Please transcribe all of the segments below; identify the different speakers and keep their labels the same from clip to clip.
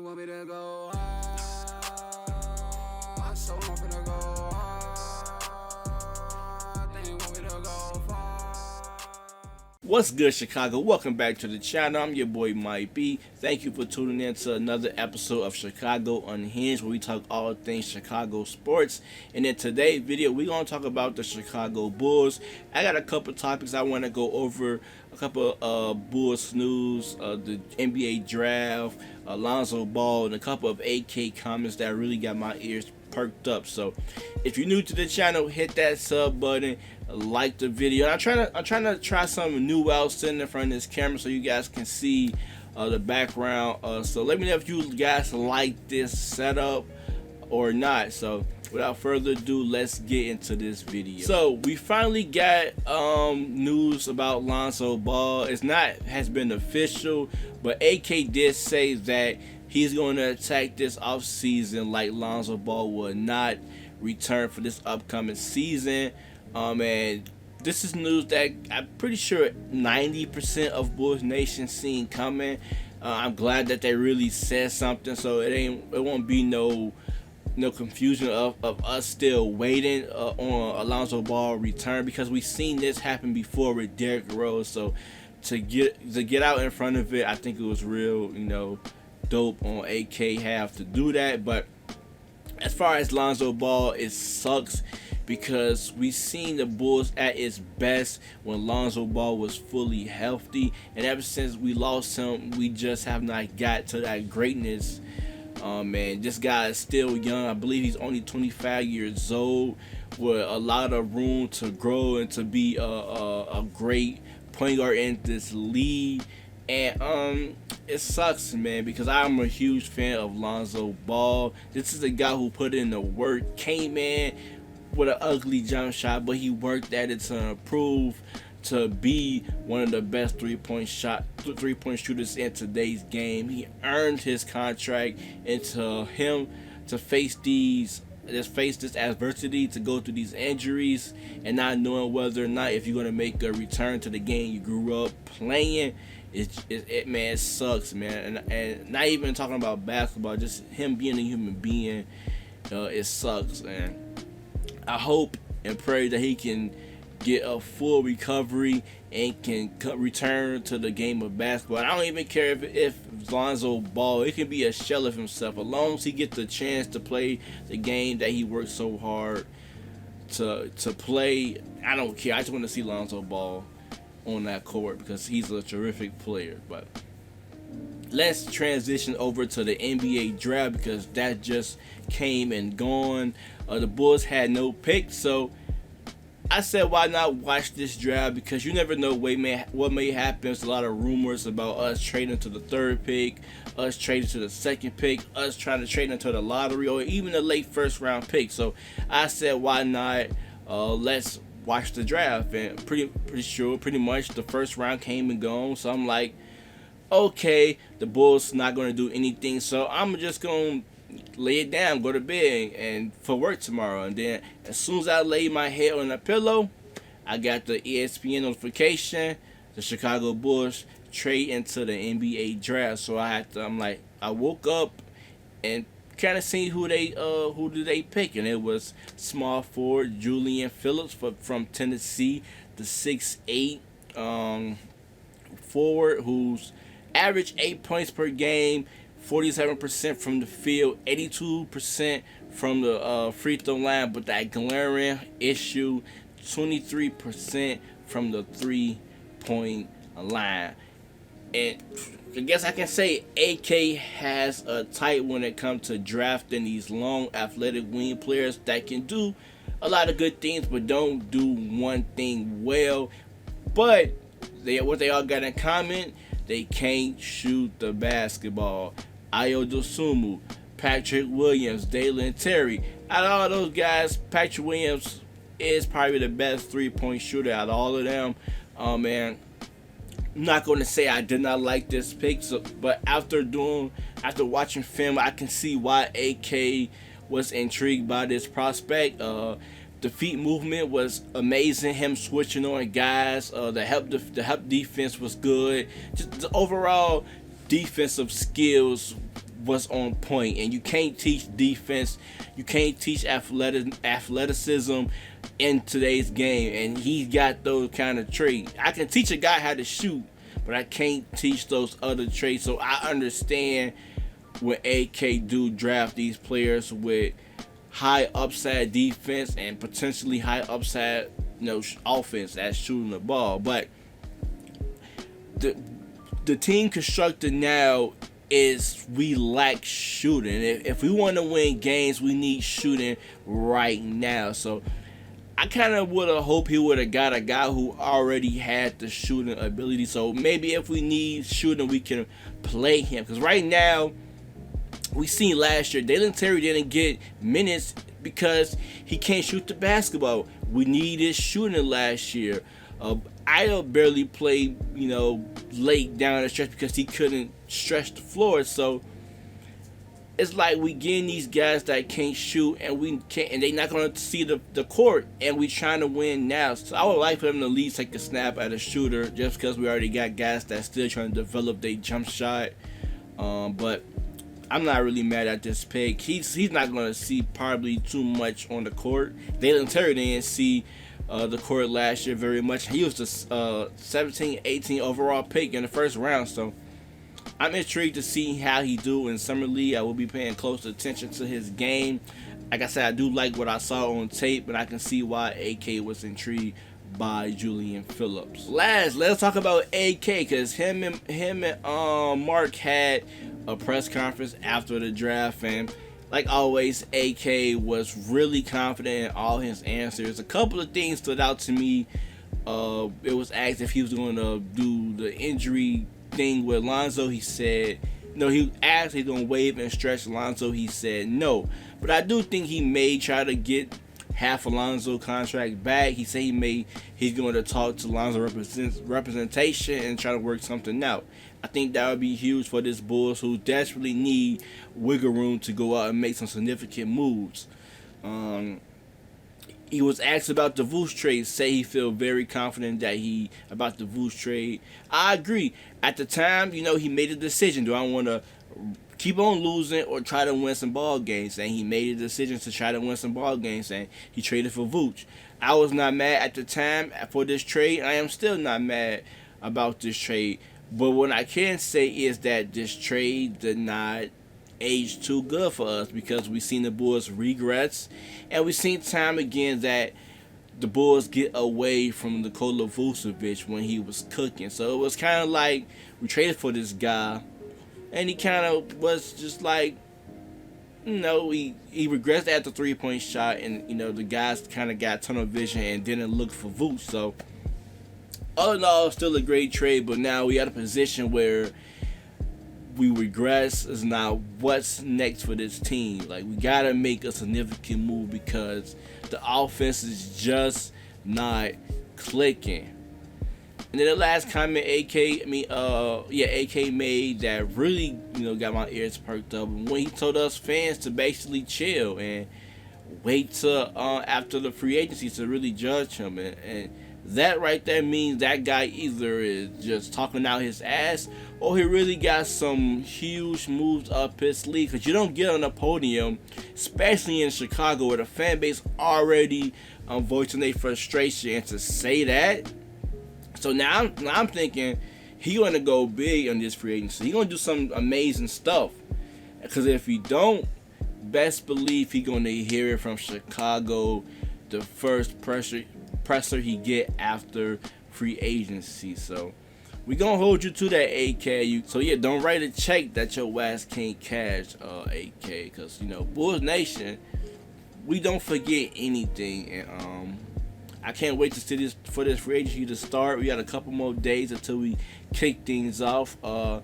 Speaker 1: want me to go high, so I'm finna go high. They want me to go far.
Speaker 2: What's good, Chicago? Welcome back to the channel. I'm your boy Mike B. Thank you for tuning in to another episode of Chicago Unhinged, where we talk all things Chicago sports. And in today's video, we're going to talk about the Chicago Bulls. I got a couple topics I want to go over. A couple Bulls news, the NBA draft, Lonzo Ball, and a couple of AK comments that really got my ears perked up. So if you're new to the channel, hit that sub button, like the video. I'm trying to try something new out, sitting in front of this camera so you guys can see the background. So let me know if you guys like this setup or not. So without further ado, let's get into this video. So we finally got news about Lonzo Ball. Has been official, but AK did say that he's going to attack this offseason like Lonzo Ball will not return for this upcoming season. And this is news that I'm pretty sure 90% of Bulls Nation seen coming. I'm glad that they really said something, so it won't be no confusion of us still waiting on Alonzo Ball return, because we've seen this happen before with Derrick Rose. So to get out in front of it, I think it was real, dope on AK have to do that. But as far as Lonzo Ball, it sucks because we seen the Bulls at its best when Lonzo Ball was fully healthy, and ever since we lost him, we just have not got to that greatness. Man, this guy is still young. I believe he's only 25 years old, with a lot of room to grow and to be a great point guard in this league. And it sucks, man, because I'm a huge fan of Lonzo Ball. This is a guy who put in the work, came in with an ugly jump shot, but he worked at it to improve to be one of the best three-point shooters in today's game. He earned his contract, and to him to face this adversity, to go through these injuries and not knowing whether or not if you're going to make a return to the game you grew up playing, it sucks, man. And not even talking about basketball, just him being a human being, it sucks. And I hope and pray that he can get a full recovery and can return to the game of basketball. I don't even care if Lonzo Ball, it can be a shell of himself, as long as he gets the chance to play the game that he worked so hard to play. I don't care. I just want to see Lonzo Ball on that court because he's a terrific player. But let's transition over to the NBA draft, because that just came and gone. The Bulls had no pick, so I said, why not watch this draft? Because you never know what may happen. There's a lot of rumors about us trading to the third pick, us trading to the second pick, us trying to trade into the lottery, or even a late first round pick. So I said, why not? Let's watch the draft. And pretty much the first round came and gone. So I'm like, okay, the Bulls not going to do anything, so I'm just going to lay it down, go to bed, and for work tomorrow. And then as soon as I lay my head on a pillow, I got the ESPN notification, the Chicago Bulls trade into the NBA draft. So I woke up and kind of see who did they pick, and it was small forward Julian Phillips from Tennessee, the 6'8" forward who's averaged 8 points per game, 47% from the field, 82% from the free throw line, but that glaring issue, 23% from the 3-point line. And I guess I can say AK has a type when it comes to drafting these long athletic wing players that can do a lot of good things but don't do one thing well. But what they all got in common, they can't shoot the basketball. Ayo Dosunmu, Patrick Williams, Dalen Terry. Out of all those guys, Patrick Williams is probably the best three-point shooter out of all of them. Man, I'm not going to say I did not like this pick, but after watching film, I can see why AK was intrigued by this prospect. The feet movement was amazing. Him switching on guys. The help defense was good. Just the overall defensive skills was on point, and you can't teach defense, you can't teach athleticism in today's game, and he's got those kind of traits. I can teach a guy how to shoot, but I can't teach those other traits. So I understand when AK do draft these players with high upside defense and potentially high upside, offense that's shooting the ball. But the team constructed now is we lack shooting. If we want to win games, we need shooting right now. So I kind of would have hoped he would have got a guy who already had the shooting ability. So maybe if we need shooting, we can play him. Because right now, we seen last year, Dalen Terry didn't get minutes because he can't shoot the basketball. We needed shooting last year. Ida barely played, late down the stretch because he couldn't stretch the floor. So it's like we getting these guys that can't shoot, and they're not going to see the court, and we trying to win now. So I would like for them to at least take a snap at a shooter, just because we already got guys that's still trying to develop their jump shot. But I'm not really mad at this pick. He's not going to see probably too much on the court. Dalen Terry didn't see the court last year very much. He was the 17, 18 overall pick in the first round. So I'm intrigued to see how he do in Summer League. I will be paying close attention to his game. Like I said, I do like what I saw on tape, but I can see why AK was intrigued by Julian Phillips. Let's talk about AK, because him and Mark had a press conference after the draft, and like always, AK was really confident in all his answers. A couple of things stood out to me. It was asked if he was going to do the injury thing with Lonzo. He said no. He asked if he's going to waive and stretch Lonzo. He said no. But I do think he may try to get half a Lonzo contract back. He said he's going to talk to Lonzo representation and try to work something out. I think that would be huge for this Bulls, who desperately need wiggle room to go out and make some significant moves. He was asked about the Vooch trade. Say he feel very confident about the Vooch trade. I agree. At the time, he made a decision. Do I want to keep on losing or try to win some ball games? And he made a decision to try to win some ball games, and he traded for Vooch. I was not mad at the time for this trade. I am still not mad about this trade. But what I can say is that this trade did not age too good for us, because we've seen the Bulls regrets, and we've seen time again that the Bulls get away from Nikola Vucevic when he was cooking. So it was kind of like we traded for this guy, and he kind of was just like, he regressed at the three-point shot, and the guys kind of got tunnel vision and didn't look for Vooch. So all in all, still a great trade, but now we at a position where we regress. Is now what's next for this team. Like, we gotta make a significant move because the offense is just not clicking. And then the last comment AK made that really, got my ears perked up, when he told us fans to basically chill and wait till after the free agency to really judge him. And that right there means that guy either is just talking out his ass, or he really got some huge moves up his sleeve. Because you don't get on the podium, especially in Chicago, where the fan base already voicing their frustration, and to say that. So now I'm thinking he gonna go big on this free agency. He gonna do some amazing stuff. Because if he don't, best believe he gonna hear it from Chicago the first presser he get after free agency. So we gonna hold you to that, AK. So yeah, don't write a check that your ass can't cash, AK. Because Bulls Nation, we don't forget anything. And I can't wait to see this free agency to start. We got a couple more days until we kick things off. But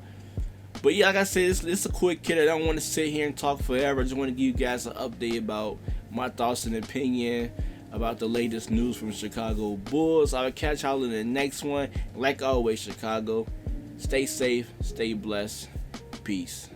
Speaker 2: yeah, like I said, it's a quick hit. I don't want to sit here and talk forever. I just want to give you guys an update about my thoughts and opinion about the latest news from Chicago Bulls. I will catch y'all in the next one. Like always, Chicago, stay safe, stay blessed. Peace.